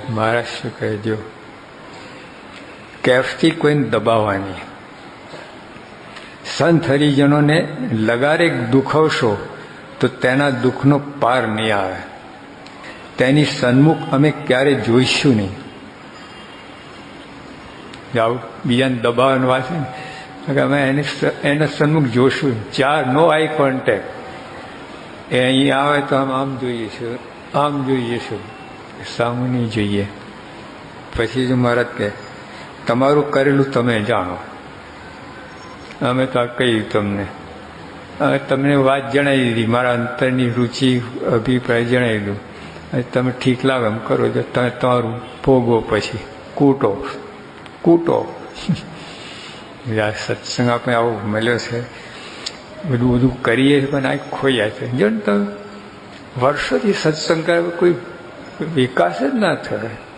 મહારાજ શું કહે, જો કેફથી કોઈને દબાવવાની, સંત હરિજનોને લગારે દુખવશો તો તેના દુઃખનો પાર નહીં આવે, તેની સન્મુખ અમે ક્યારે જોઈશું નહીં. આવું બીજાને દબાવવાનું વાત છે ને, અમે એના સન્મુખ જોશું. નો આઈ કોન્ટેક્ટ. એ અહીં આવે તો આમ જોઈએ છે, આમ જોઈએ છે, સામું નહીં જોઈએ. પછી જો મહારાજ કહે તમારું કરેલું તમે જાણો, અમે તો આ કહ્યું તમને, તમને વાત જણાવી દીધી, મારા અંતરની રુચિ અભિપ્રાય જણાવી દઉં, તમે ઠીક લાગે એમ કરો છો, તમે તમારું ભોગવો, પછી કૂટો. આ સત્સંગ આપણે આવો મળ્યો છે, બધું કરીએ પણ આ ખોયા છે. જો ને તમે વર્ષોથી સત્સંગ કરે કોઈ વિકાસ જ ના થાય.